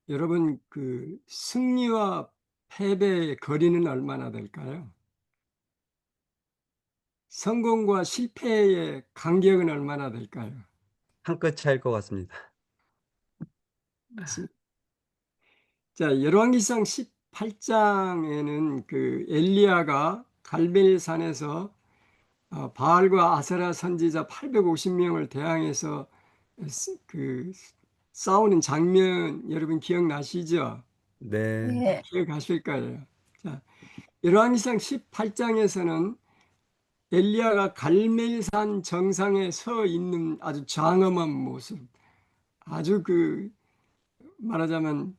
여러분, 승리와 패배의 거리는 얼마나 될까요? 성공과 실패의 간격은 얼마나 될까요? 한 끗 차이일 것 같습니다. 맞습니다. 자, 열왕기상 18장에는 엘리야가 갈멜산에서 바알과 아세라 선지자 850명을 대항해서 싸우는 장면 여러분 기억나시죠? 네. 네. 기억하실 거예요. 자, 열왕기상 18장에서는 엘리야가 갈멜산 정상에 서 있는 아주 장엄한 모습, 아주 말하자면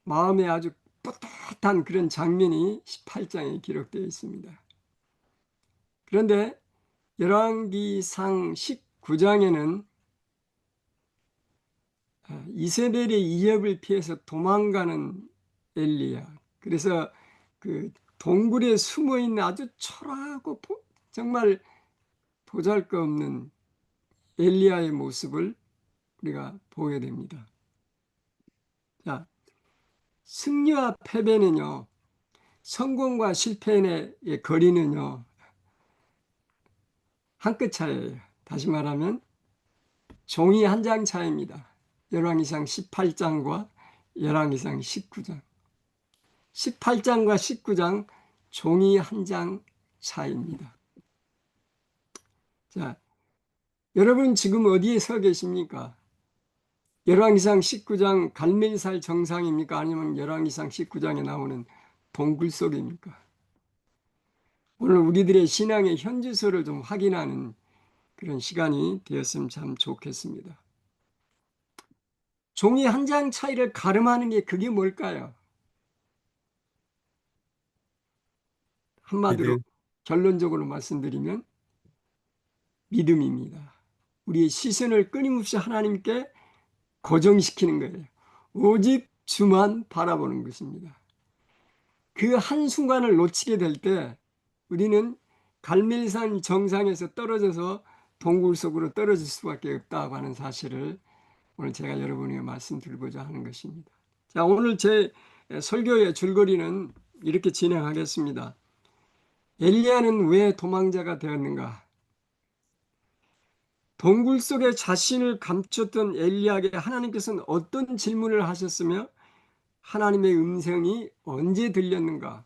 마음에 아주 뿌듯한 그런 장면이 18장에 기록되어 있습니다. 그런데 열왕기상 19장에는 이세벨의 위협을 피해서 도망가는 엘리야. 그래서 그 동굴에 숨어 있는 아주 초라하고 정말 보잘것없는 엘리야의 모습을 우리가 보게 됩니다. 자, 승리와 패배는요, 성공과 실패의 거리는요, 한 끗 차이예요. 다시 말하면 종이 한 장 차이입니다. 열왕기상 18장과 열왕기상 19장. 18장과 19장 종이 한 장 차이입니다. 자, 여러분 지금 어디에 서 계십니까? 열왕기상 19장 갈멜살 정상입니까? 아니면 열왕기상 19장에 나오는 동굴 속입니까? 오늘 우리들의 신앙의 현지서를 좀 확인하는 그런 시간이 되었으면 참 좋겠습니다. 종이 한 장 차이를 가름하는 게 그게 뭘까요? 한마디로 믿음. 결론적으로 말씀드리면 믿음입니다. 우리의 시선을 끊임없이 하나님께 고정시키는 거예요. 오직 주만 바라보는 것입니다. 그 한순간을 놓치게 될 때 우리는 갈멜산 정상에서 떨어져서 동굴 속으로 떨어질 수밖에 없다고 하는 사실을 오늘 제가 여러분에게 말씀드리고자 하는 것입니다. 자, 오늘 제 설교의 줄거리는 이렇게 진행하겠습니다. 엘리야는 왜 도망자가 되었는가? 동굴 속에 자신을 감췄던 엘리야에게 하나님께서는 어떤 질문을 하셨으며 하나님의 음성이 언제 들렸는가?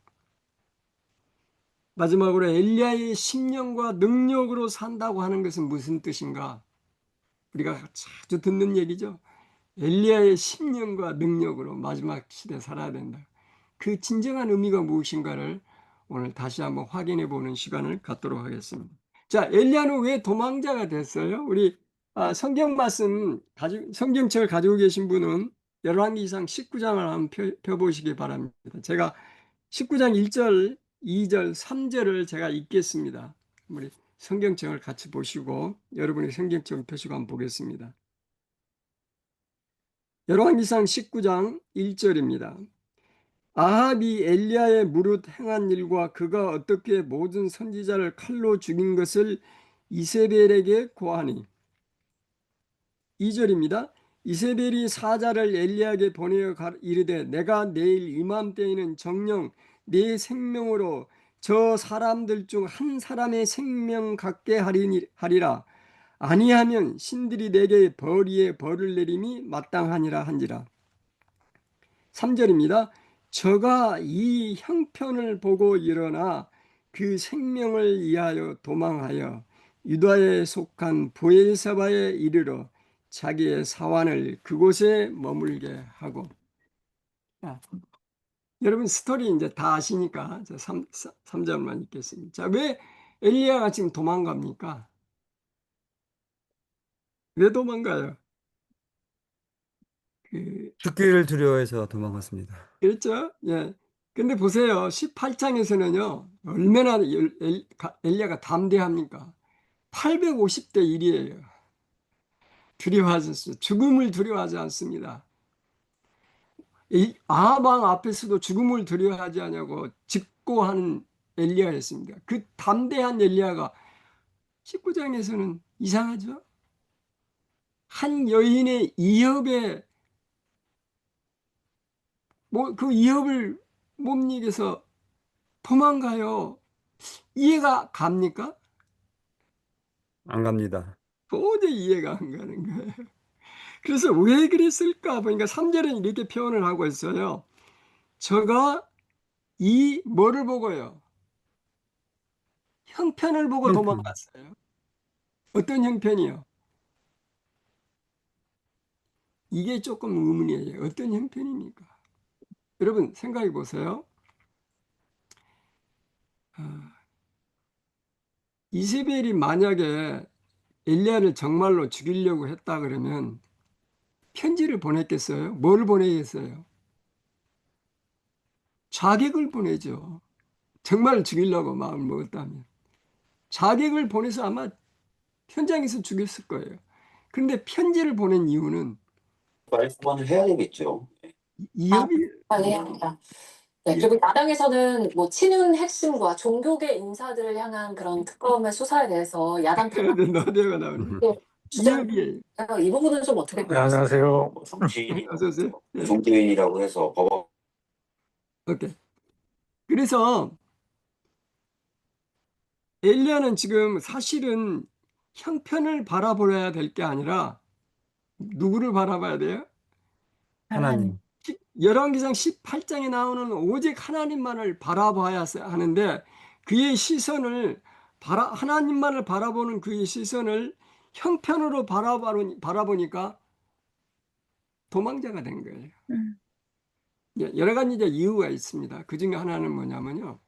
마지막으로 엘리야의 심령과 능력으로 산다고 하는 것은 무슨 뜻인가? 우리가 자주 듣는 얘기죠. 엘리야의 심령과 능력으로 마지막 시대에 살아야 된다. 그 진정한 의미가 무엇인가를 오늘 다시 한번 확인해 보는 시간을 갖도록 하겠습니다. 자, 엘리야는 왜 도망자가 됐어요? 우리 성경 말씀 성경책을 가지고 계신 분은 열왕기상 19장을 한번 펴보시기 바랍니다. 제가 19장 1절, 2절, 3절을 제가 읽겠습니다. 우리 성경책을 같이 보시고 여러분의 성경책을 펴시고 한번 보겠습니다. 열왕기상 19장 1절입니다. 아합이 엘리야의 무릇 행한 일과 그가 어떻게 모든 선지자를 칼로 죽인 것을 이세벨에게 고하니. 2절입니다. 이세벨이 사자를 엘리야에게 보내어 이르되 내가 내일 이맘때에는 정녕 내 생명으로 저 사람들 중 한 사람의 생명 갖게 하리라. 아니하면 신들이 내게 벌 위에 벌을 내림이 마땅하니라 한지라. 3절입니다. 저가 이 형편을 보고 일어나 그 생명을 위하여 도망하여 유다에 속한 브엘사바에 이르러 자기의 사환을 그곳에 머물게 하고. 자, 여러분 스토리 이제 다 아시니까 3절만 읽겠습니다. 자, 왜 엘리야가 지금 도망갑니까? 왜 도망가요? 그 죽기를 두려워해서 도망갔습니다. 그렇죠? 예. 근데 보세요. 18장에서는요, 얼마나 엘리야가 담대합니까? 850대 1이에요. 두려워하지 않습니다. 죽음을 두려워하지 않습니다. 이 아방 앞에서도 죽음을 두려워하지 않냐고 직고하는 엘리야였습니다. 그 담대한 엘리야가 19장에서는 이상하죠? 한 여인의 이협에 그 위협을 못 이겨서 도망가요. 이해가 갑니까? 안 갑니다. 도저히 이해가 안 가는 거예요. 그래서 왜 그랬을까 보니까 3절은 이렇게 표현을 하고 있어요. 저가 이 뭐를 보고요? 형편을 보고 형편. 도망갔어요. 어떤 형편이요? 이게 조금 의문이에요. 어떤 형편입니까? 여러분 생각해 보세요. 아, 이세벨이 만약에 엘리야를 정말로 죽이려고 했다 그러면 편지를 보냈겠어요? 뭘 보내겠어요? 자객을 보내죠. 정말 죽이려고 마음을 먹었다면. 자객을 보내서 아마 현장에서 죽였을 거예요. 그런데 편지를 보낸 이유는 말씀을 해야 되겠죠. 이협이 빨리 합니다. 네, 예. 그리고 야당에서는 뭐 친윤 핵심과 종교계 인사들을 향한 그런 특검의 수사에 대해서 야당 너대가 나오네. 주장 이협이에요. 이 부분은 좀 어떻게 네, 안녕하세요. 뭐 정치인이라고 어서 오세요. 해서 예. 종교인이라고 해서 법원 오케이. 그래서 엘리야는 지금 사실은 형편을 바라보아야 될 게 아니라 누구를 바라봐야 돼요? 하나님. 열왕기상 18장에 나오는 오직 하나님만을 바라봐야 하는데 그의 시선을 하나님만을 바라보는 그의 시선을 형편으로 바라보니까 도망자가 된 거예요. 여러 가지 이제 이유가 있습니다. 그 중에 하나는 뭐냐면요.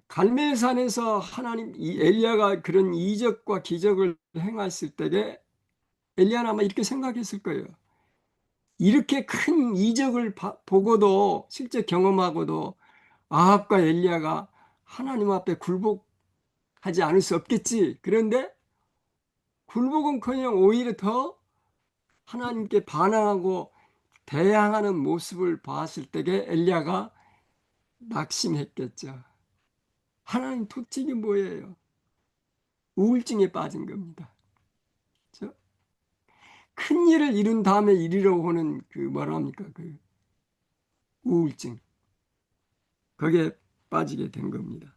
갈멜산에서 이 엘리야가 그런 이적과 기적을 행했을 때에 엘리야는 아마 이렇게 생각했을 거예요. 이렇게 큰 이적을 보고도 실제 경험하고도 아합과 엘리야가 하나님 앞에 굴복하지 않을 수 없겠지. 그런데 굴복은커녕 오히려 더 하나님께 반항하고 대항하는 모습을 봤을 때에 엘리야가 낙심했겠죠. 하나님 도대체 뭐예요? 우울증에 빠진 겁니다. 그렇죠? 큰 일을 이룬 다음에 이리로 오는 그 뭐라 합니까? 그 우울증. 거기에 빠지게 된 겁니다.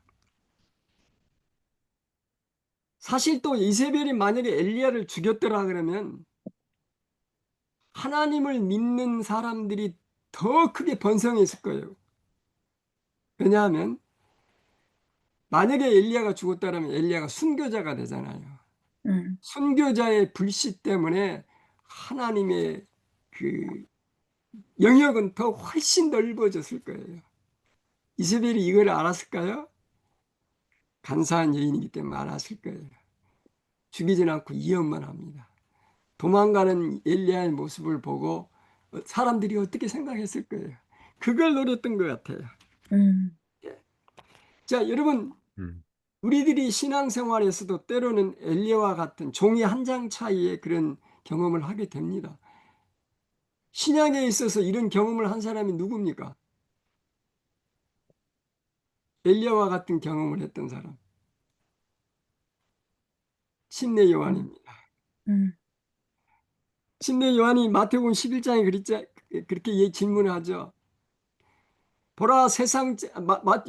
사실 또 이세벨이 만약에 엘리야를 죽였더라 그러면 하나님을 믿는 사람들이 더 크게 번성했을 거예요. 왜냐하면 만약에 엘리야가 죽었다면 엘리야가 순교자가 되잖아요. 순교자의 불씨 때문에 하나님의 그 영역은 더 훨씬 넓어졌을 거예요. 이세벨이 이걸 알았을까요? 간사한 여인이기 때문에 알았을 거예요. 죽이진 않고 이혼만 합니다. 도망가는 엘리야의 모습을 보고 사람들이 어떻게 생각했을 거예요. 그걸 노렸던 것 같아요. 자, 여러분, 우리들이 신앙생활에서도 때로는 엘리야와 같은 종이 한 장 차이의 그런 경험을 하게 됩니다. 신약에 있어서 이런 경험을 한 사람이 누굽니까? 엘리야와 같은 경험을 했던 사람. 침례 요한입니다. 침례 요한이 마태복음 11장에 그렇게 질문을 하죠. 보라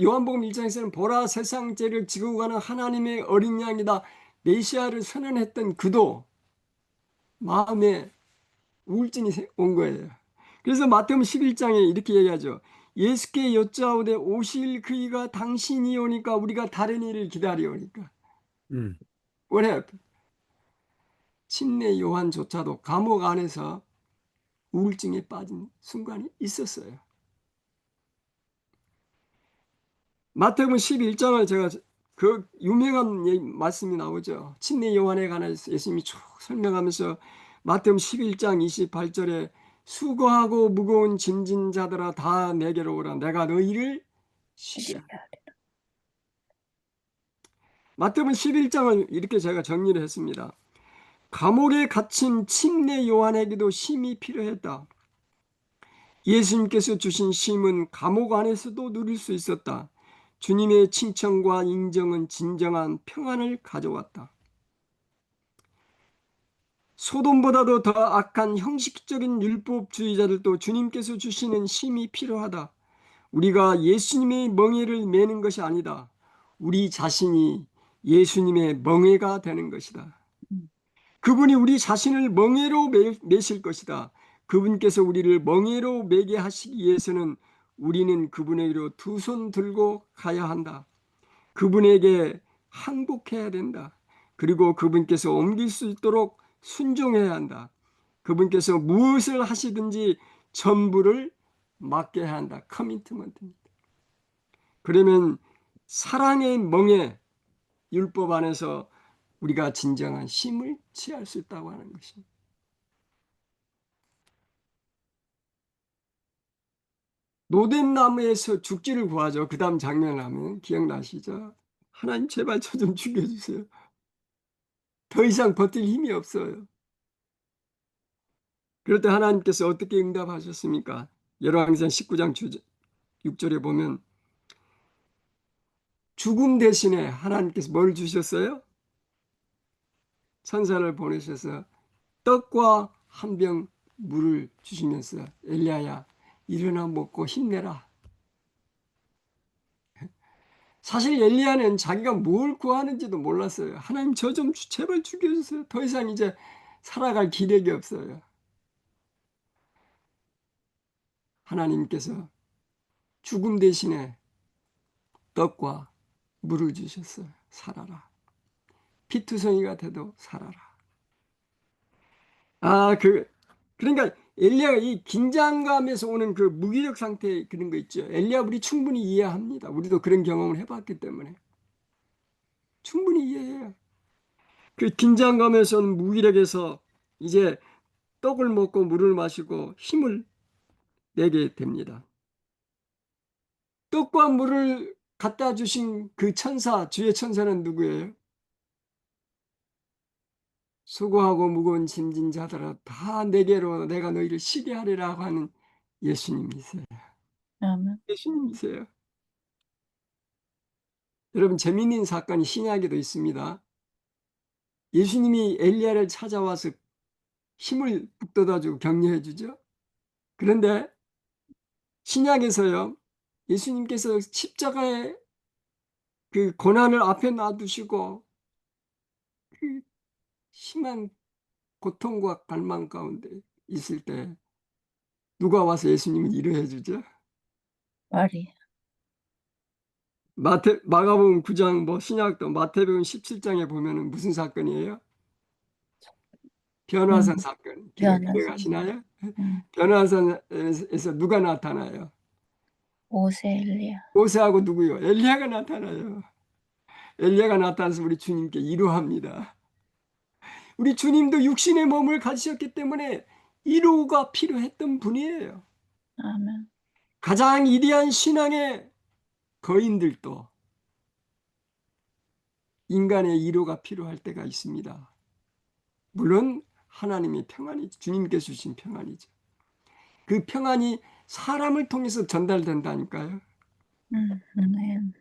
요한복음 1장에서는 보라 세상 죄를 지고 가는 하나님의 어린 양이다. 메시아를 선언했던 그도 마음에 우울증이 온 거예요. 그래서 마태복음 11장에 이렇게 얘기하죠. 예수께 여짜오되 오실 그이가 당신이 오니까 우리가 다른 일을 기다리오니까. What happened? 침례 요한조차도 감옥 안에서 우울증에 빠진 순간이 있었어요. 마태복음 11장을 제가 그 유명한 말씀이 나오죠. 침례 요한에 관해서 예수님이 쭉 설명하면서 마태복음 11장 28절에 수고하고 무거운 짐진 자들아 다 내게로 오라 내가 너희를 쉬게 하리라. 마태복음 11장을 이렇게 제가 정리를 했습니다. 감옥에 갇힌 침례 요한에게도 쉼이 필요했다. 예수님께서 주신 쉼은 감옥 안에서도 누릴 수 있었다. 주님의 칭찬과 인정은 진정한 평안을 가져왔다. 소돔보다도 더 악한 형식적인 율법주의자들도 주님께서 주시는 힘이 필요하다. 우리가 예수님의 멍에를 매는 것이 아니다. 우리 자신이 예수님의 멍에가 되는 것이다. 그분이 우리 자신을 멍에로 매실 것이다. 그분께서 우리를 멍에로 매게 하시기 위해서는 우리는 그분에게로 두 손 들고 가야 한다. 그분에게 항복해야 된다. 그리고 그분께서 옮길 수 있도록 순종해야 한다. 그분께서 무엇을 하시든지 전부를 맡겨야 한다. 커미트먼트입니다. 그러면 사랑의 멍에 율법 안에서 우리가 진정한 힘을 취할 수 있다고 하는 것입니다. 노덴나무에서 죽지를 구하죠. 그 다음 장면을 하면 기억나시죠? 하나님 제발 저 좀 죽여주세요. 더 이상 버틸 힘이 없어요. 그럴 때 하나님께서 어떻게 응답하셨습니까? 열왕기상 19장 6절에 보면 죽음 대신에 하나님께서 뭘 주셨어요? 천사를 보내셔서 떡과 한 병 물을 주시면서 엘리야야 일어나 먹고 힘내라. 사실 엘리야는 자기가 뭘 구하는지도 몰랐어요. 하나님 저 좀 제발 죽여주세요. 더 이상 이제 살아갈 기력이 없어요. 하나님께서 죽음 대신에 떡과 물을 주셨어요. 살아라. 피투성이가 돼도 살아라. 그러니까 엘리야가 이 긴장감에서 오는 그 무기력 상태 그런 거 있죠. 엘리야 우리 충분히 이해합니다. 우리도 그런 경험을 해봤기 때문에 충분히 이해해요. 그 긴장감에서 오는 무기력에서 이제 떡을 먹고 물을 마시고 힘을 내게 됩니다. 떡과 물을 갖다 주신 그 천사, 주의 천사는 누구예요? 수고하고 무거운 짐진 자들아 다 내게로 내가 너희를 쉬게 하리라고 하는 예수님이세요. 아멘. 예수님이세요. 여러분 재미있는 사건이 신약에도 있습니다. 예수님이 엘리야를 찾아와서 힘을 북돋아주고 격려해 주죠. 그런데 신약에서요. 예수님께서 십자가의 그 고난을 앞에 놔두시고 그 심한 고통과 갈망 가운데 있을 때 누가 와서 예수님을 위로해 주죠? 말이. 마가복음 9장 뭐 신약도 마태복음 17장에 보면은 무슨 사건이에요? 변화산 사건. 변화산. 기억하시나요? 음. 변화산에서 누가 나타나요? 모세 엘리야. 모세하고 누구요? 엘리야가 나타나요. 엘리야가 나타나서 우리 주님께 위로합니다. 우리 주님도 육신의 몸을 가지셨기 때문에 위로가 필요했던 분이에요. 아멘. 가장 위대한 신앙의 거인들도 인간의 위로가 필요할 때가 있습니다. 물론 하나님의 평안이죠. 주님께서 주신 평안이죠. 그 평안이 사람을 통해서 전달된다니까요. 아멘.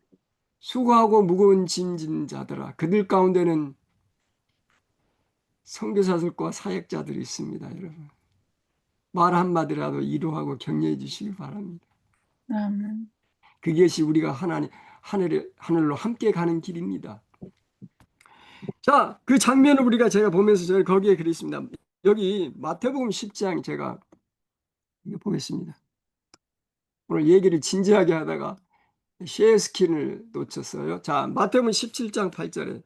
수고하고 무거운 짐진 자들아 그들 가운데는 선교사들과 사역자들이 있습니다. 여러분 말 한마디라도 위로하고 격려해 주시기 바랍니다. 아멘. 그것이 우리가 하늘로 함께 가는 길입니다. 자, 그 장면을 제가 보면서 저는 거기에 그랬습니다. 여기 마태복음 10장 제가 이거 보겠습니다. 오늘 얘기를 진지하게 하다가 셰어스킨을 놓쳤어요. 자, 마태복음 17장 8절에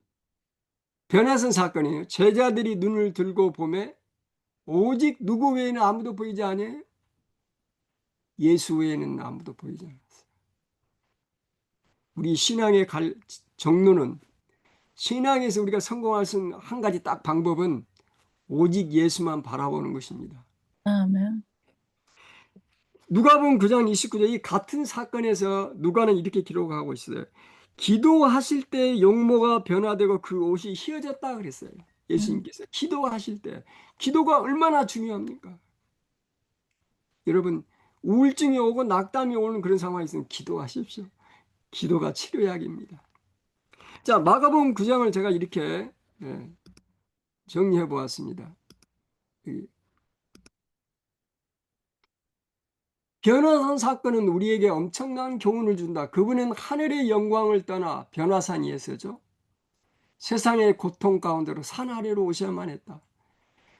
변화산 사건이에요. 제자들이 눈을 들고 보매 오직 누구 외에는 아무도 보이지 않아요. 예수 외에는 아무도 보이지 않았어요. 우리 신앙의 정로는 신앙에서 우리가 성공할 수 있는 한 가지 딱 방법은 오직 예수만 바라보는 것입니다. 아멘. 누가복음 9장 29절 이 같은 사건에서 누가는 이렇게 기록하고 있어요. 기도하실 때 용모가 변화되고 그 옷이 휘어졌다 그랬어요. 예수님께서 기도하실 때 기도가 얼마나 중요합니까? 여러분 우울증이 오고 낙담이 오는 그런 상황이 있으면 기도하십시오. 기도가 치료약입니다. 자, 마가복음 9장을 제가 이렇게 정리해 보았습니다. 변화산 사건은 우리에게 엄청난 교훈을 준다. 그분은 하늘의 영광을 떠나 변화산이에서죠. 세상의 고통 가운데로 산 아래로 오셔야만 했다.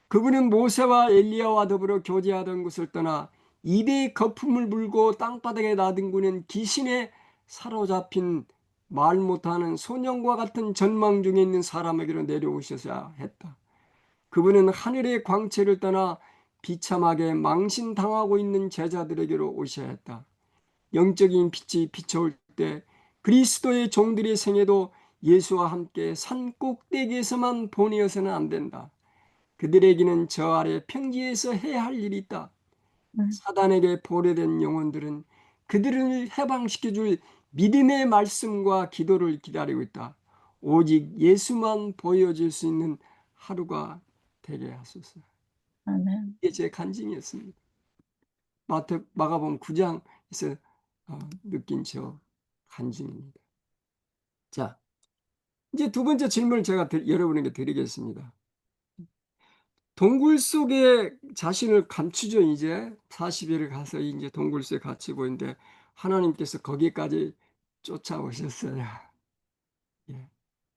그분은 모세와 엘리야와 더불어 교제하던 곳을 떠나 입에 거품을 물고 땅바닥에 나뒹구는 귀신에 사로잡힌 말 못하는 소년과 같은 전망 중에 있는 사람에게로 내려오셔야 했다. 그분은 하늘의 광채를 떠나 비참하게 망신당하고 있는 제자들에게로 오셔야 했다. 영적인 빛이 비춰올 때 그리스도의 종들의 생애도 예수와 함께 산 꼭대기에서만 보내어서는 안 된다. 그들에게는 저 아래 평지에서 해야 할 일이 있다. 사단에게 보내된 영혼들은 그들을 해방시켜줄 믿음의 말씀과 기도를 기다리고 있다. 오직 예수만 보여줄 수 있는 하루가 되게 하소서. 아멘. 이게 제 간증이었습니다. 마가복음 9장에서 느낀 저 간증입니다. 자, 이제 두 번째 질문을 제가 여러분에게 드리겠습니다. 동굴 속에 자신을 감추죠. 이제 40일을 가서 이제 동굴 속에 갇히고 있는데 하나님께서 거기까지 쫓아오셨어요. 예.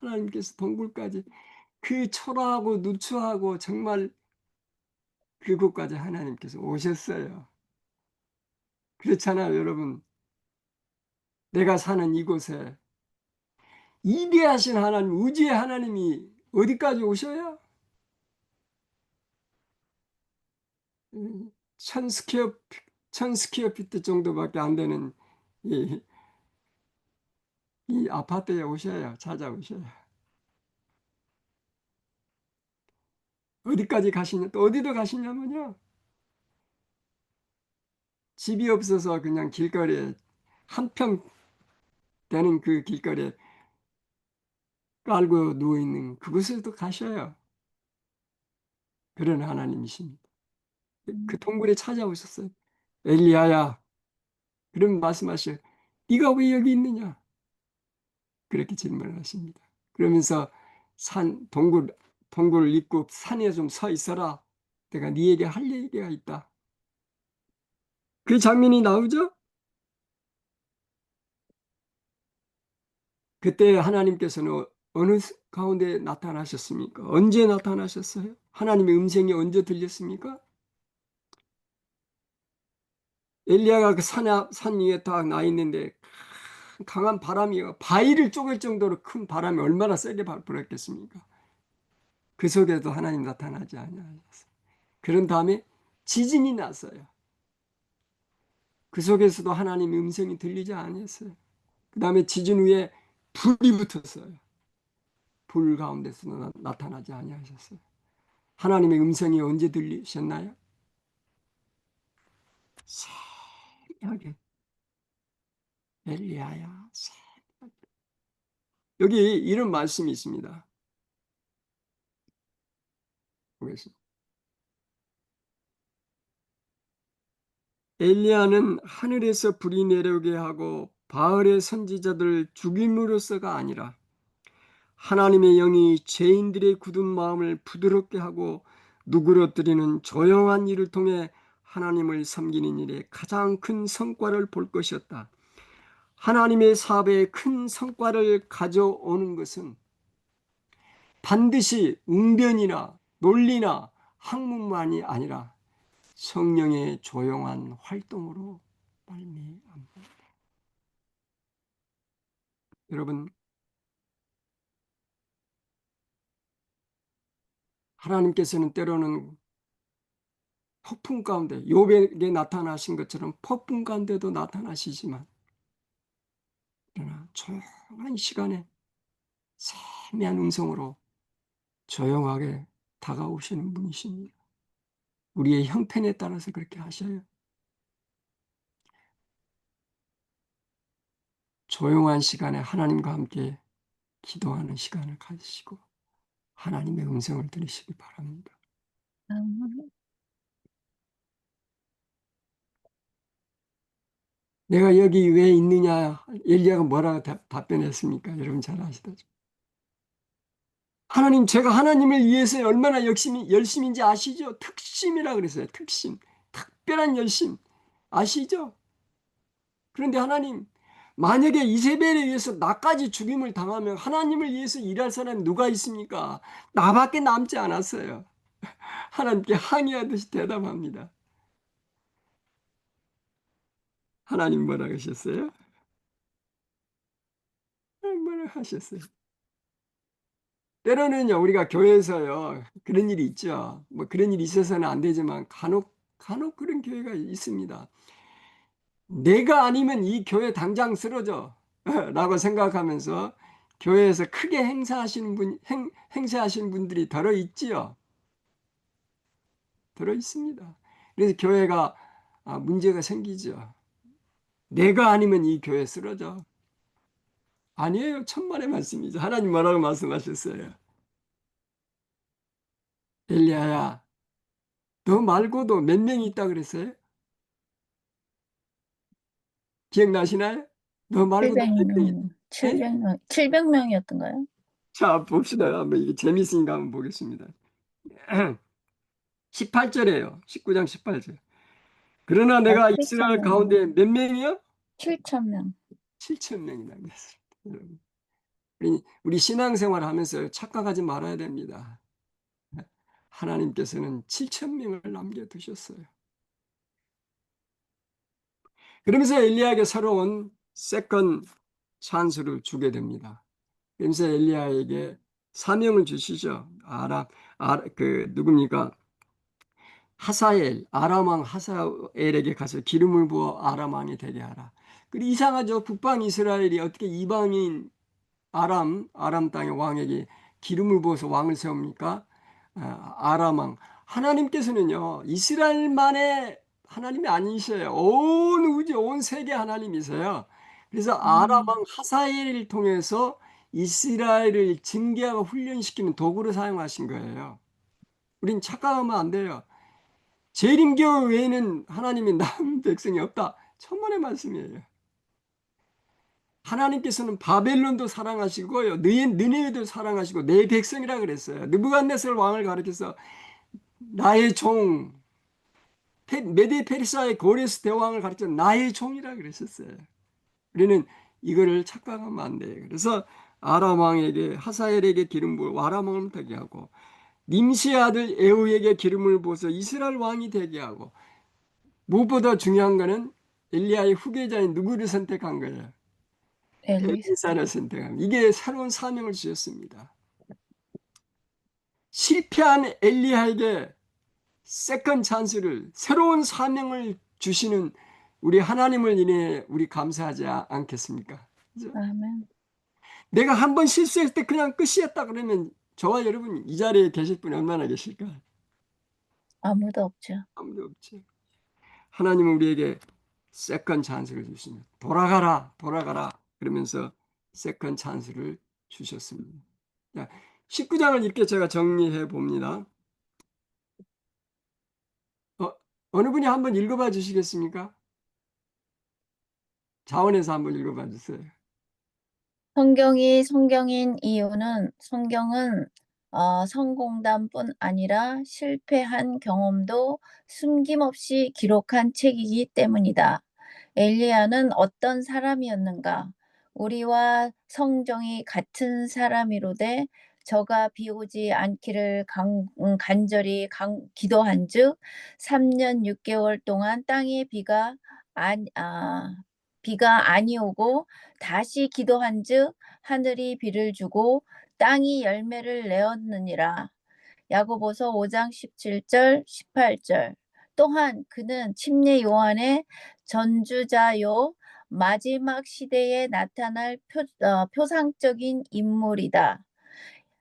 하나님께서 동굴까지 그 초라하고 누추하고 정말 그곳까지 하나님께서 오셨어요. 그렇잖아요, 여러분. 내가 사는 이곳에 이대하신 하나님, 우주의 하나님이 어디까지 오셔요? 1000스퀘어 피트 정도밖에 안 되는 이, 이 아파트에 오셔요. 찾아오셔요. 어디까지 가시냐? 또 어디로 가시냐면요. 집이 없어서 그냥 길거리에 한 평 되는 그 길거리에 깔고 누워있는 그곳에도 가셔요. 그런 하나님이십니다. 그 동굴에 찾아오셨어요. 엘리야야. 그럼 말씀하셔요. 네가 왜 여기 있느냐? 그렇게 질문을 하십니다. 그러면서 동굴을 입고 산에 좀 서 있어라. 내가 네에게 할 얘기가 있다. 그 장면이 나오죠? 그때 하나님께서는 어느 가운데 나타나셨습니까? 언제 나타나셨어요? 하나님의 음성이 언제 들렸습니까? 엘리야가 그 산 위에 딱 나 있는데 강한 바람이 바위를 쪼갤 정도로 큰 바람이 얼마나 세게 불었겠습니까? 그 속에도 하나님 나타나지 않으셨어요. 그런 다음에 지진이 났어요. 그 속에서도 하나님의 음성이 들리지 않았어요. 그 다음에 지진 후에 불이 붙었어요. 불 가운데서도 나타나지 아니하셨어요. 하나님의 음성이 언제 들리셨나요? 새벽에 엘리야야 새벽에. 여기 이런 말씀이 있습니다. 보겠습니다. 엘리야는 하늘에서 불이 내려오게 하고 바알의 선지자들을 죽임으로써가 아니라 하나님의 영이 죄인들의 굳은 마음을 부드럽게 하고 누그러뜨리는 조용한 일을 통해 하나님을 섬기는 일에 가장 큰 성과를 볼 것이었다. 하나님의 사업에 큰 성과를 가져오는 것은 반드시 웅변이나 논리나 학문만이 아니라 성령의 조용한 활동으로 말미암다. 여러분, 하나님께서는 때로는 폭풍 가운데 욥에게 나타나신 것처럼 폭풍 가운데도 나타나시지만 그러나 조용한 시간에 세미한 음성으로 조용하게 다가오시는 분이십니다. 우리의 형편에 따라서 그렇게 하셔요. 조용한 시간에 하나님과 함께 기도하는 시간을 가지시고 하나님의 음성을 들으시기 바랍니다. 아멘. 내가 여기 왜 있느냐? 엘리야가 뭐라고 답변했습니까? 여러분 잘 아시다죠. 하나님, 제가 하나님을 위해서 얼마나 열심인지 아시죠? 특심이라 그랬어요. 특심. 특별한 열심. 아시죠? 그런데 하나님, 만약에 이세벨에 의해서 나까지 죽임을 당하면 하나님을 위해서 일할 사람이 누가 있습니까? 나밖에 남지 않았어요. 하나님께 항의하듯이 대답합니다. 하나님 뭐라 하셨어요? 하나님 뭐라 하셨어요? 때로는요, 우리가 교회에서요, 그런 일이 있죠. 뭐 그런 일이 있어서는 안 되지만 간혹 그런 교회가 있습니다. 내가 아니면 이 교회 당장 쓰러져 라고 생각하면서 교회에서 크게 행사하시는 분들이 더러 있지요. 들어 있습니다. 그래서 교회가 문제가 생기죠. 내가 아니면 이 교회 쓰러져. 아니에요. 천만의 말씀이죠. 하나님 뭐라고 말씀하셨어요? 엘리야야, 너 말고도 몇 명이 있다 그랬어요? 기억나시나요? 너 말고도 몇 명이 있다. 700명, 700명이었던가요? 자, 봅시다. 한번 이게 재밌으니까 한번 보겠습니다. 18절이에요. 19장 18절. 그러나 내가 이스라엘 7,000명. 가운데 몇 명이요? 7,000명. 7천 명이나 그랬습니다. 여러분. 우리 신앙생활 하면서 착각하지 말아야 됩니다. 하나님께서는 7천 명을 남겨두셨어요. 그러면서 엘리야에게 새로운 세컨 찬스를 주게 됩니다. 그러면서 엘리야에게 사명을 주시죠. 누굽니까? 아람 왕 하사엘에게 가서 기름을 부어 아람 왕이 되게 하라. 그리고 이상하죠. 북방 이스라엘이 어떻게 이방인 아람 땅의 왕에게 기름을 부어서 왕을 세웁니까? 아람 왕. 하나님께서는요, 이스라엘만의 하나님이 아니셔요. 온 우주, 온 세계 하나님이세요. 그래서 아람 왕 하사엘을 통해서 이스라엘을 징계하고 훈련시키는 도구로 사용하신 거예요. 우린 착각하면 안 돼요. 재림교 외에는 하나님이 남은 백성이 없다. 천만의 말씀이에요. 하나님께서는 바벨론도 사랑하시고요, 느헤미야도 사랑하시고 내 백성이라 그랬어요. 느부갓네살 왕을 가리켜서 나의 종, 메데 페르시아의 고레스 대왕을 가리켜 나의 종이라 그랬었어요. 우리는 이거를 착각하면 안 돼요. 그래서 아람 왕에게 하사엘에게 기름 부어 아람 왕을 되게 하고, 님시의 아들 에후에게 기름을 부어서 이스라엘 왕이 되게 하고, 무엇보다 중요한 거는 엘리야의 후계자인 누구를 선택한 거예요? 엘리사를 선택합니다. 이게 새로운 사명을 주셨습니다. 실패한 엘리야에게 세컨 찬스를, 새로운 사명을 주시는 우리 하나님을 인해 우리 감사하지 않겠습니까? 그죠? 아멘. 내가 한 번 실수했을 때 그냥 끝이었다 그러면 저와 여러분 이 자리에 계실 분이 얼마나 계실까? 아무도 없죠. 아무도 없지. 하나님은 우리에게 세컨 찬스를 주십니다. 돌아가라, 돌아가라. 그러면서 세컨 찬스를 주셨습니다. 자, 19장을 이렇게 제가 정리해 봅니다. 어느 분이 한번 읽어봐 주시겠습니까? 자원에서 한번 읽어봐 주세요. 성경이 성경인 이유는 성경은 성공담뿐 아니라 실패한 경험도 숨김없이 기록한 책이기 때문이다. 엘리야는 어떤 사람이었는가? 우리와 성정이 같은 사람이로되 저가 비 오지 않기를 간절히 기도한즉 3년 6개월 동안 땅에 비가 아니 오고 다시 기도한즉 하늘이 비를 주고 땅이 열매를 내었느니라. 야고보서 5장 17절 18절. 또한 그는 침례 요한의 전주자요 마지막 시대에 나타날 표상적인 인물이다.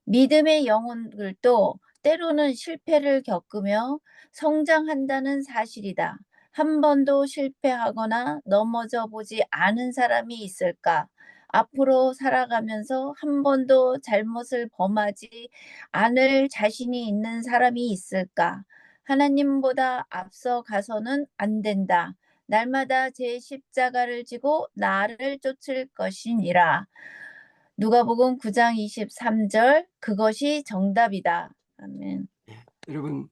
믿음의 영혼들도 때로는 실패를 겪으며 성장한다는 사실이다. 한 번도 실패하거나 넘어져 보지 않은 사람이 있을까? 앞으로 살아가면서 한 번도 잘못을 범하지 않을 자신이 있는 사람이 있을까? 하나님보다 앞서 가서는 안 된다. 날마다 제 십자가를 지고 나를 쫓을 것이니라. 누가복음 9장 23절 그것이 정답이다. 아멘. 여러분,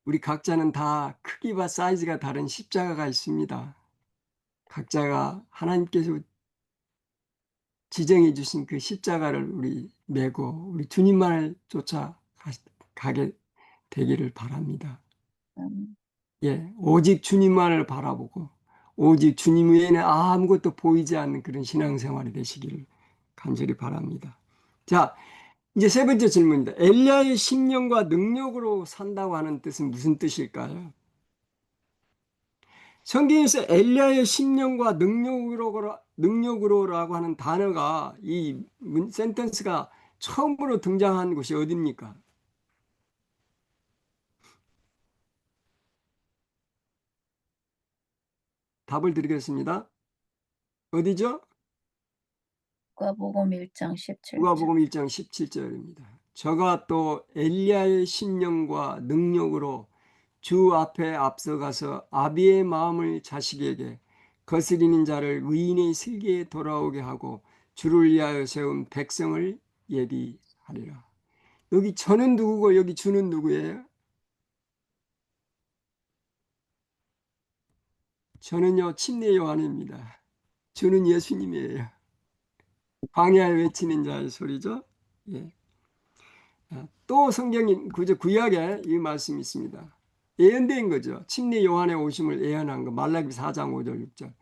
우리 각자는 다 크기와 사이즈가 다른 십자가가 있습니다. 각자가 하나님께서 지정해 주신 그 십자가를 우리 메고 우리 주님만을 쫓아가게 되기를 바랍니다. 예, 오직 주님만을 바라보고 오직 주님 외에는 아무것도 보이지 않는 그런 신앙생활이 되시기를 간절히 바랍니다. 자, 이제 세 번째 질문입니다. 엘리야의 심령과 능력으로 산다고 하는 뜻은 무슨 뜻일까요? 성경에서 엘리야의 심령과 능력으로라고 하는 단어가 이 센텐스가 처음으로 등장한 곳이 어디입니까? 답을 드리겠습니다. 어디죠? 누가복음 1장 17절. 누가복음 1장 17절입니다. 저가 또 엘리야의 심령과 능력으로 주 앞에 앞서가서 아비의 마음을 자식에게 거스리는 자를 의인의 슬기에 돌아오게 하고 주를 위하여 세운 백성을 예비하리라. 여기 저는 누구고 여기 주는 누구예요? 저는요 침례 요한입니다. 주는 예수님이에요. 광야에 외치는 자의 소리죠. 예. 또 성경인 구약에 이 말씀이 있습니다. 예언된 거죠. 침례 요한의 오심을 예언한 거. 말라기 4장 5절 6절.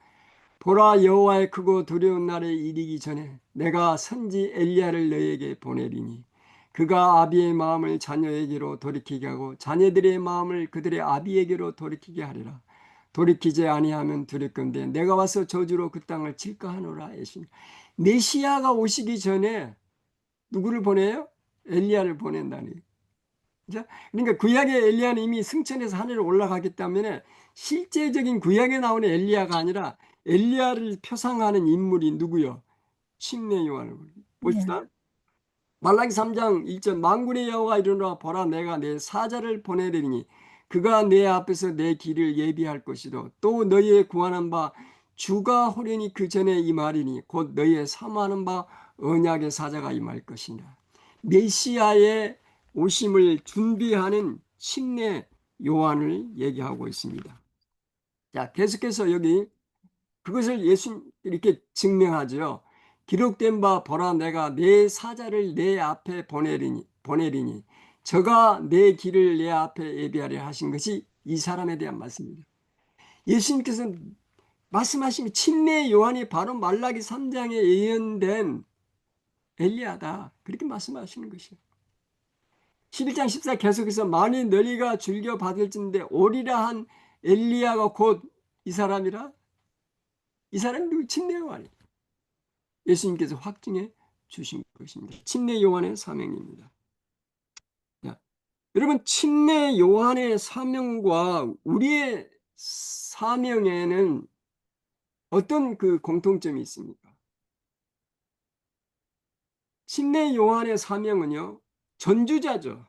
보라 여호와의 크고 두려운 날에 이르기 전에 내가 선지 엘리야를 너에게 보내리니 그가 아비의 마음을 자녀에게로 돌이키게 하고 자녀들의 마음을 그들의 아비에게로 돌이키게 하리라. 돌이키지 아니하면 두렵건대 내가 와서 저주로 그 땅을 칠까 하노라 하시니 메시아가 오시기 전에 누구를 보내요? 엘리야를 보낸다니. 그러니까 구약의 엘리야는 이미 승천해서 하늘에 올라가기 때문에 실제적인 구약에 나오는 엘리야가 아니라 엘리야를 표상하는 인물이 누구요? 침례 요한을 봅시다. 말라기 3장 1절 만군의 여호와가 이르노라 보라 내가 내 사자를 보내리니 그가 내 앞에서 내 길을 예비할 것이도 또 너희의 구하는 바 주가 호련히 그 전에 임하리니 곧 너희의 사모하는 바 언약의 사자가 임할 것이니라. 메시아의 오심을 준비하는 침례 요한을 얘기하고 있습니다. 자, 계속해서 여기 그것을 예수 이렇게 증명하죠. 기록된 바 보라 내가 내 사자를 내 앞에 보내리니 저가 내 길을 내 앞에 예비하려 하신 것이 이 사람에 대한 말씀입니다. 예수님께서 말씀하시면 침례 요한이 바로 말라기 3장에 예언된 엘리야다. 그렇게 말씀하시는 것이에요. 11장 14 계속해서 만일 너희가 즐겨 받을진대 오리라 한 엘리야가 곧 이 사람이라. 이 사람이 누구? 침례 요한이 예수님께서 확증해 주신 것입니다. 침례 요한의 사명입니다. 자, 여러분 침례 요한의 사명과 우리의 사명에는 어떤 그 공통점이 있습니까? 침례 요한의 사명은요 전주자죠.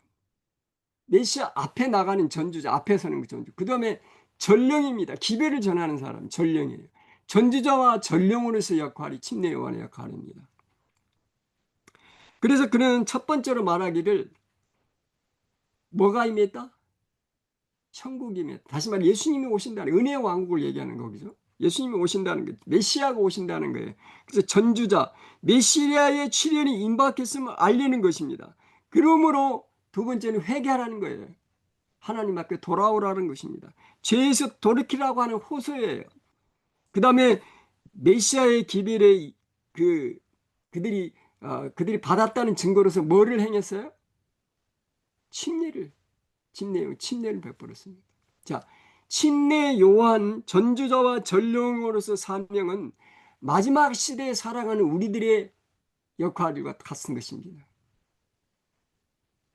메시아 앞에 나가는 전주자, 앞에 서는 그 전주. 그 다음에 전령입니다. 기별을 전하는 사람, 전령이에요. 전주자와 전령으로서의 역할이 침례 요한의 역할입니다. 그래서 그는 첫 번째로 말하기를 뭐가 임했다? 천국이 임했다. 다시 말해 예수님이 오신다는 은혜의 왕국을 얘기하는 거죠. 예수님이 오신다는 거죠. 메시아가 오신다는 거예요. 그래서 전주자, 메시아의 출현이 임박했음을 알리는 것입니다. 그러므로 두 번째는 회개하라는 거예요. 하나님 앞에 돌아오라는 것입니다. 죄에서 돌이키라고 하는 호소예요. 그 다음에 메시아의 기별에 그들이 받았다는 증거로서 뭐를 행했어요? 침례를 베풀었습니다. 자, 침례 요한 전주자와 전령으로서 사명은 마지막 시대에 살아가는 우리들의 역할과 같은 것입니다.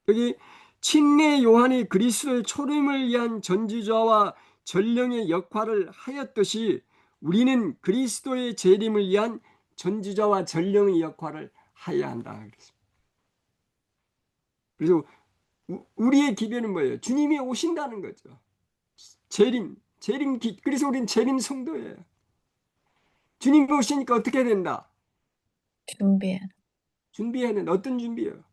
여기 침례 요한이 그리스도의 초림을 위한 전주자와 전령의 역할을 하였듯이 우리는 그리스도의 재림을 위한 전주자와 전령의 역할을 해야 한다. 그래서 우리의 기별은 뭐예요? 주님이 오신다는 거죠. 그래서 우리는 재림 성도예요. 주님이 오시니까 어떻게 된다? 준비해. 준비해야 되는데 어떤 준비예요?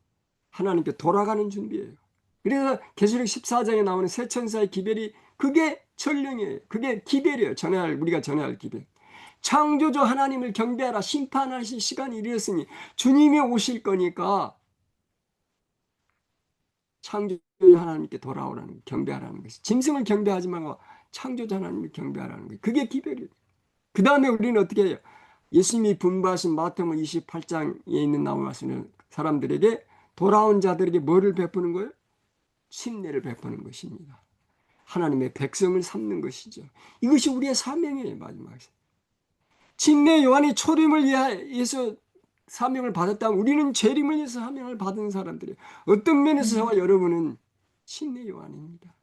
하나님께 돌아가는 준비예요. 그래서 계시록 14장에 나오는 새 천사의 기별이 그게 전령이에요. 그게 기별이에요. 우리가 전해야 할 기별. 창조주 하나님을 경배하라. 심판하실 시간이 이르렀으니 주님이 오실 거니까 창조주 하나님께 돌아오라는 거, 경배하라는 것이. 짐승을 경배하지 말고 창조주 하나님을 경배하라는 거예요. 그게 기별이에요. 그 다음에 우리는 어떻게 해요? 예수님이 분부하신 마태복음 28장에 있는 나오시는 사람들에게 돌아온 자들에게 뭐를 베푸는 거예요? 침례를 베푸는 것입니다. 하나님의 백성을 삼는 것이죠. 이것이 우리의 사명이에요. 마지막에. 침례 요한이 초림을 위해서 사명을 받았다면 우리는 재림을 위해서 사명을 받은 사람들이에요. 어떤 면에서 저와 여러분은 침례 요한입니다.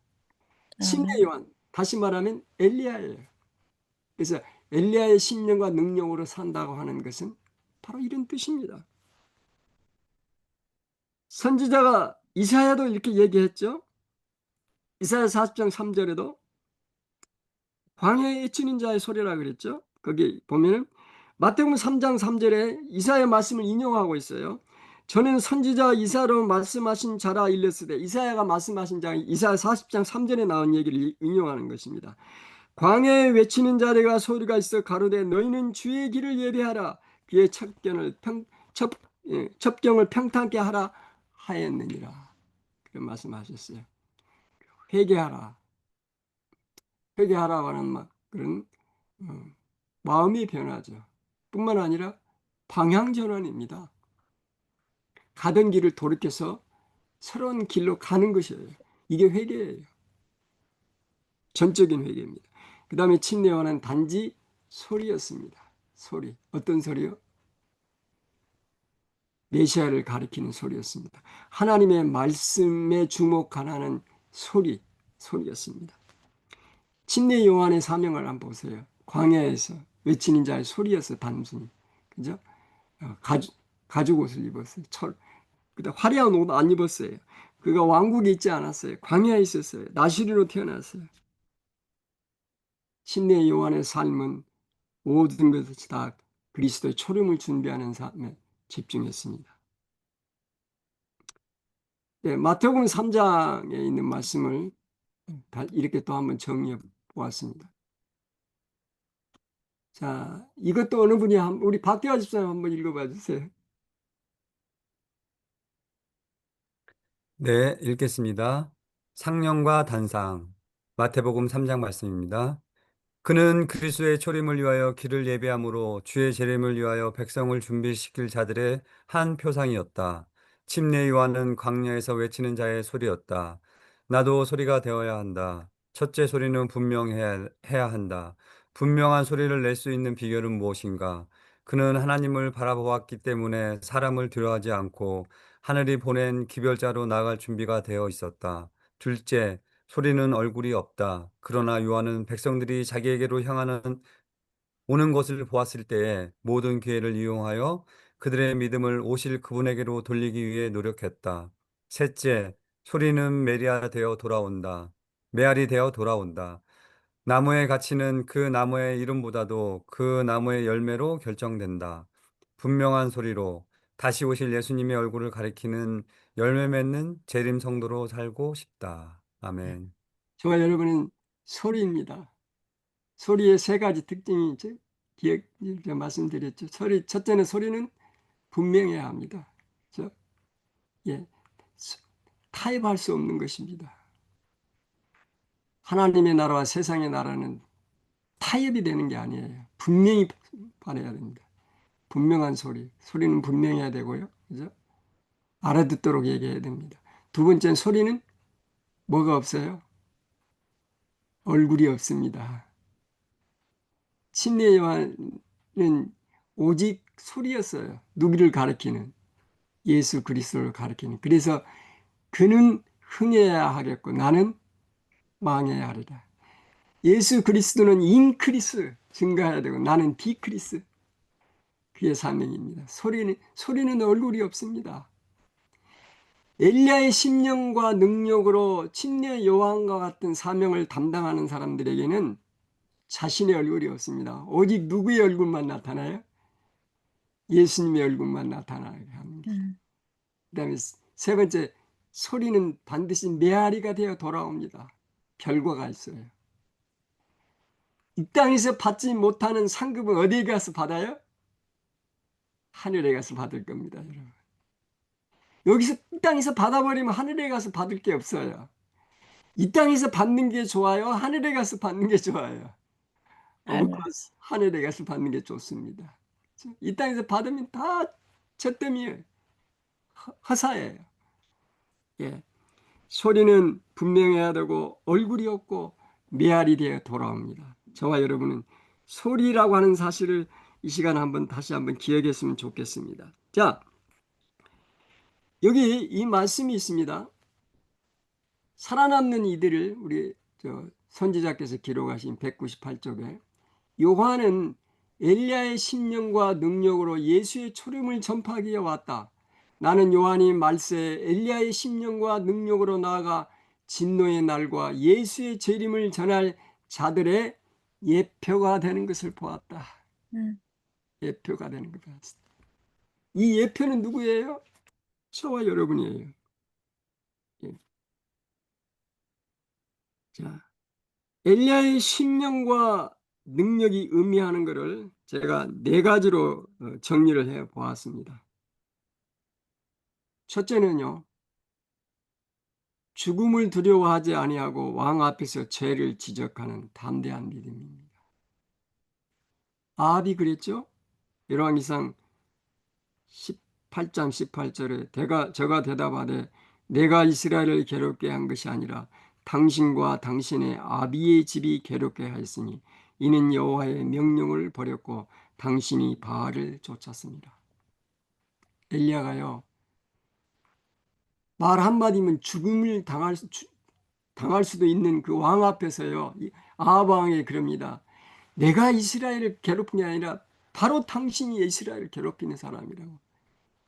침례 요한, 다시 말하면 엘리야예요. 그래서 엘리야의 심령과 능력으로 산다고 하는 것은 바로 이런 뜻입니다. 선지자가 이사야도 이렇게 얘기했죠. 이사야 40장 3절에도 광야에 외치는 자의 소리라 그랬죠. 거기 보면은 마태복음 3장 3절에 이사야의 말씀을 인용하고 있어요. 저는 선지자 이사야로 말씀하신 자라 일렀으되, 이사야가 말씀하신 자, 이사야 40장 3절에 나온 얘기를 인용하는 것입니다. 광야에 외치는 자들과 소리가 있어 가로되 너희는 주의 길을 예배하라. 그의 첩경을 평탄케 하라 하였느니라. 그런 말씀하셨어요. 회개하라. 회개하라고 하는 그런 마음의 변화죠. 뿐만 아니라 방향 전환입니다. 가던 길을 돌이켜서 새로운 길로 가는 것이에요. 이게 회개예요. 전적인 회개입니다. 그 다음에 침례 요한은 단지 소리였습니다. 소리. 어떤 소리요? 메시아를 가리키는 소리였습니다. 하나님의 말씀에 주목하는 소리였습니다. 침례 요한의 사명을 한번 보세요. 광야에서 외치는 자의 소리였어요. 단순히. 그죠? 가죽 옷을 입었어요. 그다음 화려한 옷 안 입었어요. 그가 왕국에 있지 않았어요. 광야에 있었어요. 나시리로 태어났어요. 침례 요한의 삶은 모든 것을 다 그리스도의 초림을 준비하는 삶에 집중했습니다. 네, 마태복음 3장에 있는 말씀을 이렇게 또 한번 정리해 보았습니다. 자, 이것도 어느 분이 우리 박대화 집사님 한번 읽어봐 주세요. 네, 읽겠습니다. 상령과 단상. 마태복음 3장 말씀입니다. 그는 그리스도의 초림을 위하여 길을 예비함으로 주의 재림을 위하여 백성을 준비시킬 자들의 한 표상이었다. 침례 요한은 광야에서 외치는 자의 소리였다. 나도 소리가 되어야 한다. 첫째 소리는 분명해야 한다. 분명한 소리를 낼 수 있는 비결은 무엇인가? 그는 하나님을 바라보았기 때문에 사람을 두려워하지 않고 하늘이 보낸 기별자로 나갈 준비가 되어 있었다. 둘째, 소리는 얼굴이 없다. 그러나 요한은 백성들이 자기에게로 오는 것을 보았을 때에 모든 기회를 이용하여 그들의 믿음을 오실 그분에게로 돌리기 위해 노력했다. 셋째, 소리는 메아리 되어 돌아온다. 나무의 가치는 그 나무의 이름보다도 그 나무의 열매로 결정된다. 분명한 소리로 다시 오실 예수님의 얼굴을 가리키는 열매 맺는 재림 성도로 살고 싶다. 아멘. 저와 여러분은 소리입니다. 소리의 세 가지 특징이 제가 말씀드렸죠. 첫째는 소리는 분명해야 합니다. 그렇죠? 예, 타협할 수 없는 것입니다. 하나님의 나라와 세상의 나라는 타협이 되는 게 아니에요. 분명히 말해야 됩니다. 분명한 소리는 분명해야 되고요. 그죠? 알아듣도록 얘기해야 됩니다. 두 번째는 소리는 뭐가 없어요? 얼굴이 없습니다. 침례 요한은 오직 소리였어요. 누구를 가리키는? 예수 그리스도를 가리키는. 그래서 그는 흥해야 하겠고 나는 망해야 하리라. 예수 그리스도는 인크리스 증가해야 되고 나는 디크리스. 그의 사명입니다. 소리는 얼굴이 없습니다. 엘리야의 심령과 능력으로 침례 요한과 같은 사명을 담당하는 사람들에게는 자신의 얼굴이 없습니다. 오직 누구의 얼굴만 나타나요? 예수님의 얼굴만 나타나게 합니다. 그다음에 세 번째, 소리는 반드시 메아리가 되어 돌아옵니다. 결과가 있어요. 이 땅에서 받지 못하는 상급은 어디에 가서 받아요? 하늘에 가서 받을 겁니다, 여러분. 여기서 이 땅에서 받아버리면 하늘에 가서 받을 게 없어요. 이 땅에서 받는 게 좋아요? 하늘에 가서 받는 게 좋아요? 하늘에 가서 받는 게 좋습니다. 이 땅에서 받으면 다 잿더미예요. 허사예요. 예. 소리는 분명해야 되고 얼굴이 없고 메아리 되어 돌아옵니다. 저와 여러분은 소리라고 하는 사실을 이 시간에 다시 한번 기억했으면 좋겠습니다. 자, 여기 이 말씀이 있습니다. 살아남는 이들을 우리 선지자께서 기록하신 198쪽에 요한은 엘리야의 심령과 능력으로 예수의 초림을 전파하기 위해 왔다. 나는 요한이 말세 엘리야의 심령과 능력으로 나아가 진노의 날과 예수의 재림을 전할 자들의 예표가 되는 것을 보았다. 예표가 되는 것을 보았다. 이 예표는 누구예요? 저와 여러분이에요. 예. 자, 엘리야의 심령과 능력이 의미하는 것을 제가 네 가지로 정리를 해 보았습니다. 첫째는요, 죽음을 두려워하지 아니하고 왕 앞에서 죄를 지적하는 담대한 믿음입니다. 아합이 그랬죠? 열왕기상 18장 18절에 저가 대답하되 내가 이스라엘을 괴롭게 한 것이 아니라 당신과 당신의 아비의 집이 괴롭게 하였으니 이는 여호와의 명령을 버렸고 당신이 바알을 쫓았습니다. 엘리야가요, 말 한마디면 죽음을 당할 수도 있는 그 왕 앞에서요, 아합 왕이 그럽니다. 내가 이스라엘을 괴롭힌 게 아니라 바로 당신이 이스라엘을 괴롭히는 사람이라고.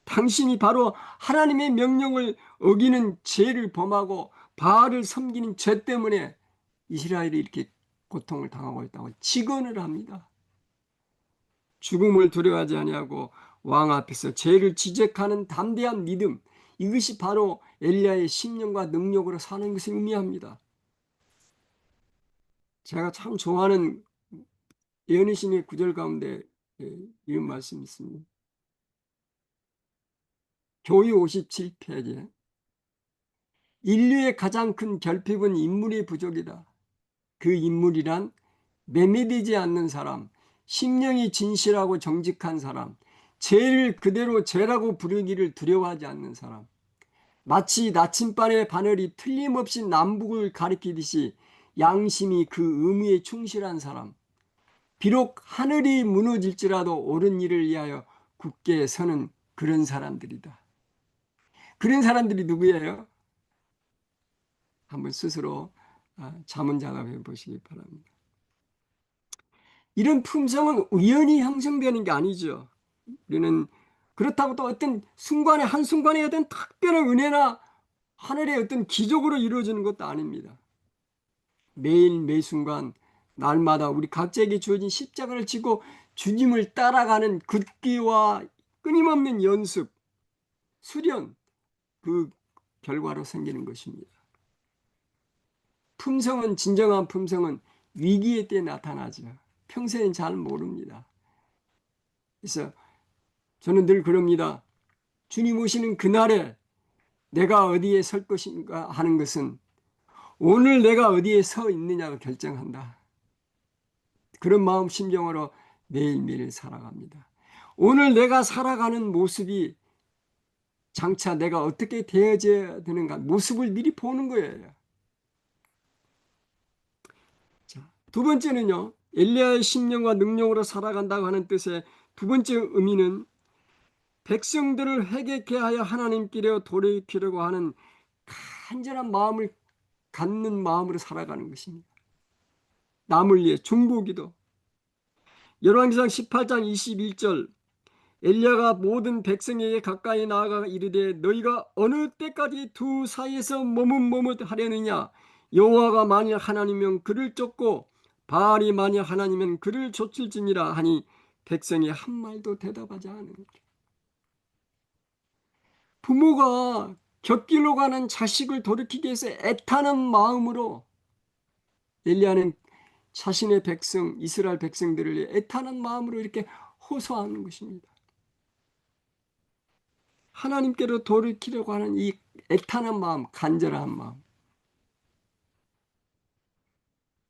당신이 바로 하나님의 명령을 어기는 죄를 범하고 바알을 섬기는 죄 때문에 이스라엘이 이렇게 고통을 당하고 있다고 직언을 합니다. 죽음을 두려워하지 아니하고 왕 앞에서 죄를 지적하는 담대한 믿음, 이것이 바로 엘리야의 심령과 능력으로 사는 것을 의미합니다. 제가 참 좋아하는 예언의 구절 가운데 이런 말씀이 있습니다. 교의 57페이지에 인류의 가장 큰 결핍은 인물의 부족이다. 그 인물이란 매매되지 않는 사람, 심령이 진실하고 정직한 사람, 죄를 그대로 죄라고 부르기를 두려워하지 않는 사람, 마치 나침반의 바늘이 틀림없이 남북을 가리키듯이 양심이 그 의무에 충실한 사람, 비록 하늘이 무너질지라도 옳은 일을 위하여 굳게 서는 그런 사람들이다. 그런 사람들이 누구예요? 한번 스스로 자문자답해 보시기 바랍니다. 이런 품성은 우연히 형성되는 게 아니죠. 우리는 그렇다고 또 어떤 순간에 한순간에 어떤 특별한 은혜나 하늘의 어떤 기적으로 이루어지는 것도 아닙니다. 매일 매순간 날마다 우리 각자에게 주어진 십자가를 지고 주님을 따라가는 걷기와 끊임없는 연습, 수련, 그 결과로 생기는 것입니다. 품성은, 진정한 품성은 위기의 때 나타나죠. 평소에는 잘 모릅니다. 그래서 저는 늘 그럽니다. 주님 오시는 그날에 내가 어디에 설 것인가 하는 것은 오늘 내가 어디에 서 있느냐가 결정한다. 그런 마음 심정으로 매일매일 살아갑니다. 오늘 내가 살아가는 모습이 장차 내가 어떻게 되어져야 되는가 모습을 미리 보는 거예요. 자, 두 번째는요. 엘리야의 심령과 능력으로 살아간다고 하는 뜻의 두 번째 의미는 백성들을 회개케 하여 하나님께로 돌이키려고 하는 간절한 마음을 갖는 마음으로 살아가는 것입니다. 남을 위해 중보기도. 열왕기상 18장 21절 엘리야가 모든 백성에게 가까이 나아가 이르되 너희가 어느 때까지 두 사이에서 머뭇머뭇하려느냐 여호와가 만일 하나님이면 그를 쫓고 바알이 만일 하나님이면 그를 쫓을지니라 하니 백성이 한 말도 대답하지 않은 거죠. 부모가 곁길로 가는 자식을 돌이키기 위해서 애타는 마음으로 엘리야는 자신의 백성, 이스라엘 백성들을 애타는 마음으로 이렇게 호소하는 것입니다. 하나님께로 돌이키려고 하는 이 애타는 마음, 간절한 마음,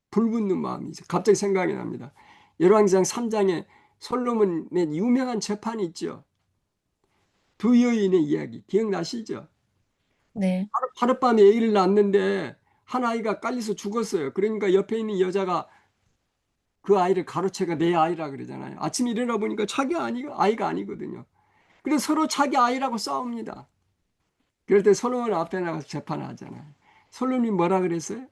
불붙는 마음이죠. 갑자기 생각이 납니다. 열왕기상 3장에 솔로몬의 유명한 재판이 있죠. 두 여인의 이야기 기억나시죠? 네. 하룻밤에 아기를 낳았는데 한 아이가 깔려서 죽었어요. 그러니까 옆에 있는 여자가 그 아이를 가로채가 내 아이라 그러잖아요. 아침에 일어나 보니까 자기 아이가 아니거든요. 그래서 서로 자기 아이라고 싸웁니다. 그럴 때 솔로몬 앞에 나가서 재판을 하잖아요. 솔로몬이 뭐라 그랬어요?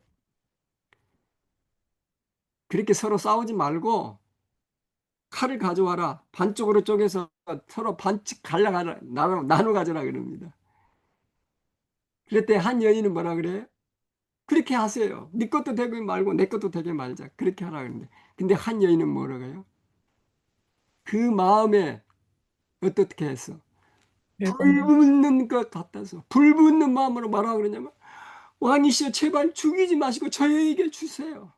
그렇게 서로 싸우지 말고 칼을 가져와라. 반쪽으로 쪼개서 서로 반씩 갈라가라. 나눠 가져라 그럽니다. 그럴 때 한 여인은 뭐라 그래요? 그렇게 하세요. 네 것도 되게 말고 내 것도 되게 말자. 그렇게 하라 그러는데. 근데 한 여인은 뭐라고 해요? 그 마음에 어떻게 했어? 불 붙는 것 같아서 불 붙는 마음으로 뭐라고 그러냐면 왕이시여 제발 죽이지 마시고 저에게 주세요.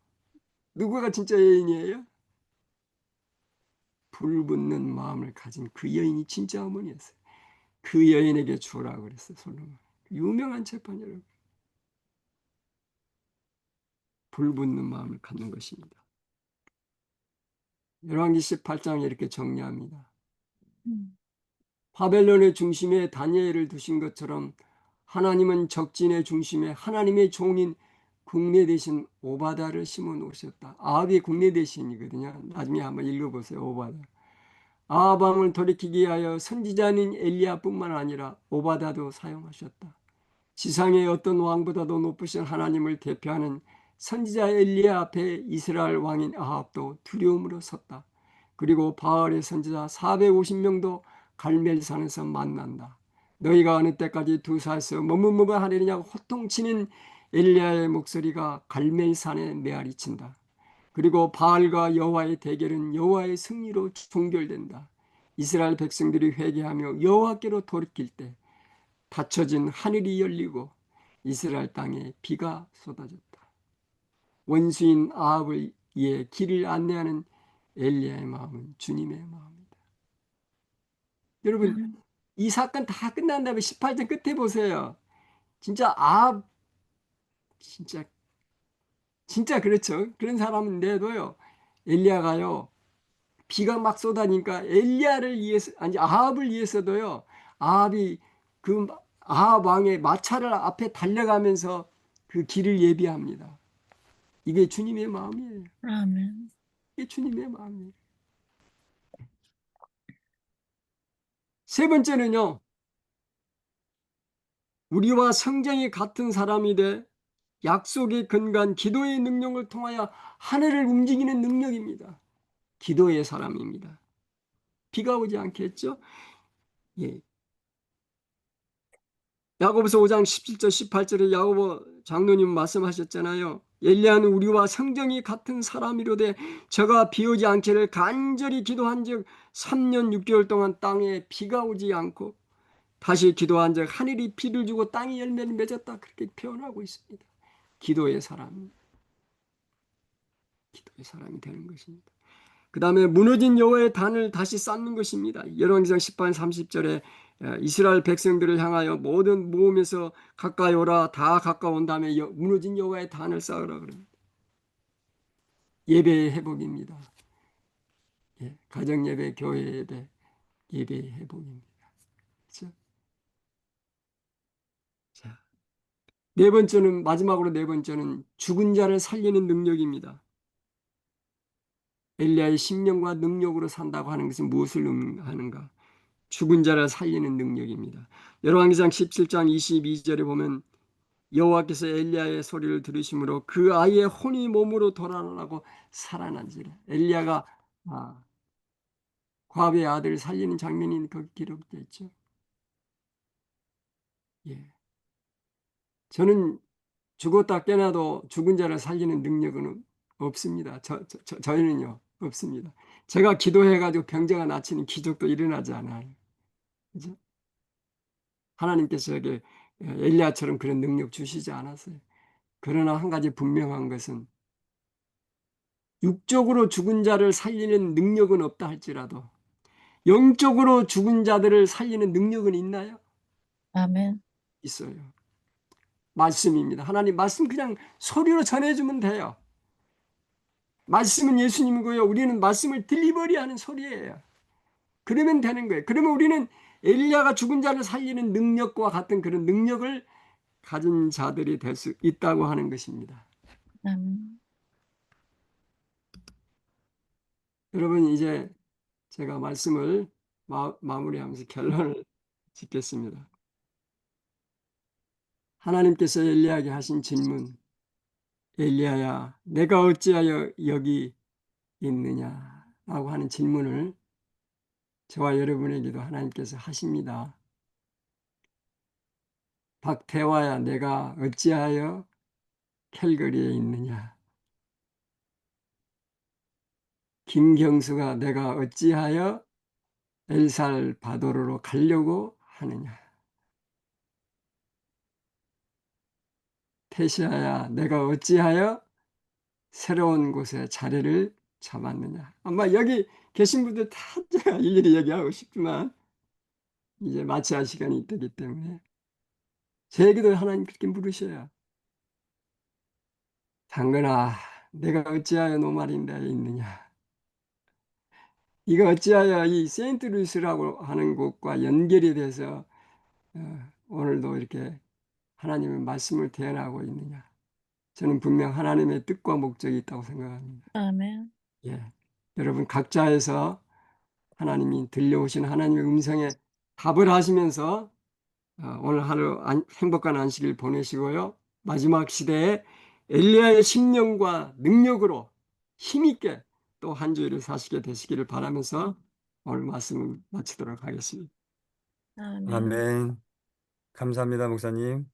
누구가 진짜 여인이에요? 불 붙는 마음을 가진 그 여인이 진짜 어머니였어요. 그 여인에게 주라고 그랬어요. 솔로몬. 유명한 재판 여러분. 불 붙는 마음을 갖는 것입니다. 열왕기 18장에 이렇게 정리합니다. 바벨론의 중심에 다니엘을 두신 것처럼 하나님은 적진의 중심에 하나님의 종인 국내 대신 오바다를 심어 놓으셨다. 아합이 국내 대신이거든요. 나중에 한번 읽어보세요. 오바다. 아합 왕을 돌이키기 위하여 선지자인 엘리야뿐만 아니라 오바다도 사용하셨다. 지상의 어떤 왕보다도 높으신 하나님을 대표하는 선지자 엘리야 앞에 이스라엘 왕인 아합도 두려움으로 섰다. 그리고 바알의 선지자 450명도 갈멜산에서 만난다. 너희가 어느 때까지 두 사이에서 머뭇머뭇하리냐고 호통치는 엘리야의 목소리가 갈멜산에 메아리친다. 그리고 바알과 여호와의 대결은 여호와의 승리로 종결된다. 이스라엘 백성들이 회개하며 여호와께로 돌이킬 때 닫혀진 하늘이 열리고 이스라엘 땅에 비가 쏟아졌다. 원수인 아합을 위해 길을 안내하는 엘리야의 마음은 주님의 마음이다. 여러분 이 사건 다 끝난 다음에 18장 끝에 보세요. 진짜 아합 진짜 그렇죠. 그런 사람인데도요. 엘리야가요. 비가 막 쏟아니까 엘리야를 위해서 아니 아합을 위해서도요. 아합이 그 아합 왕의 마차를 앞에 달려가면서 그 길을 예비합니다. 이게 주님의 마음이에요. 아멘. 이게 주님의 마음이에요. 세 번째는요. 우리와 성정이 같은 사람이 돼 약속의 근간 기도의 능력을 통하여 하늘을 움직이는 능력입니다. 기도의 사람입니다. 비가 오지 않겠죠? 예. 야고보서 5장 17절 18절에 야고보 장로님 말씀하셨잖아요. 엘리야는 우리와 성정이 같은 사람이로되 저가 비 오지 않기를 간절히 기도한즉 3년 6개월 동안 땅에 비가 오지 않고 다시 기도한즉 하늘이 비를 주고 땅이 열매를 맺었다. 그렇게 표현하고 있습니다. 기도의 사람이 되는 것입니다. 그 다음에 무너진 여호와의 단을 다시 쌓는 것입니다. 열왕기상 18장 30절에 이스라엘 백성들을 향하여 모든 모험에서 가까이 오라 다 가까운 다음에 무너진 여호와의 단을 쌓으라 그럽니다. 예배의 회복입니다. 예, 가정 예배, 교회 예배, 예배의 회복입니다. 그렇죠? 자, 마지막으로 네 번째는 죽은 자를 살리는 능력입니다. 엘리야의 심령과 능력으로 산다고 하는 것은 무엇을 의미하는가? 죽은 자를 살리는 능력입니다. 열왕기상 17장 22절에 보면 여호와께서 엘리야의 소리를 들으심으로 그 아이의 혼이 몸으로 돌아나고 살아난지라. 엘리야가 과부의 아들을 살리는 장면이 거기 기록되어 있죠. 예. 저는 죽었다 깨나도 죽은 자를 살리는 능력은 없습니다. 저희는요 없습니다. 제가 기도해가지고 병자가 낫히는 기적도 일어나지 않아요. 그죠? 하나님께서 엘리야처럼 그런 능력 주시지 않았어요. 그러나 한 가지 분명한 것은 육적으로 죽은 자를 살리는 능력은 없다 할지라도 영적으로 죽은 자들을 살리는 능력은 있나요? 아멘. 있어요. 말씀입니다. 하나님 말씀 그냥 소리로 전해주면 돼요. 말씀은 예수님이고요. 우리는 말씀을 딜리버리 하는 소리예요. 그러면 되는 거예요. 그러면 우리는 엘리야가 죽은 자를 살리는 능력과 같은 그런 능력을 가진 자들이 될 수 있다고 하는 것입니다. 아멘. 여러분 이제 제가 말씀을 마무리하면서 결론을 짓겠습니다. 하나님께서 엘리야에게 하신 질문, 엘리야야, 내가 어찌하여 여기 있느냐라고 하는 질문을 저와 여러분에게도 하나님께서 하십니다. 박태화야, 내가 어찌하여 캘거리에 있느냐? 김경수가 내가 어찌하여 엘살바도르로 가려고 하느냐? 테시아야, 내가 어찌하여 새로운 곳에 자리를 잡았느냐? 아마 여기 계신 분들 다 제가 일일이 얘기하고 싶지만 이제 마쳐야 시간이 되기 때문에 제게도 하나님 그렇게 물으셔요. 당근아, 내가 어찌하여 노마린다에 있느냐? 이거 어찌하여 이 세인트루이스라고 하는 곳과 연결이 돼서 오늘도 이렇게 하나님의 말씀을 대언하고 있느냐? 저는 분명 하나님의 뜻과 목적이 있다고 생각합니다. 아멘. 예. 여러분 각자에서 하나님이 들려오신 하나님의 음성에 답을 하시면서 오늘 하루 행복한 안식일 보내시고요. 마지막 시대에 엘리야의 심령과 능력으로 힘있게 또 한 주일을 사시게 되시기를 바라면서 오늘 말씀을 마치도록 하겠습니다. 아멘. 아멘. 감사합니다, 목사님.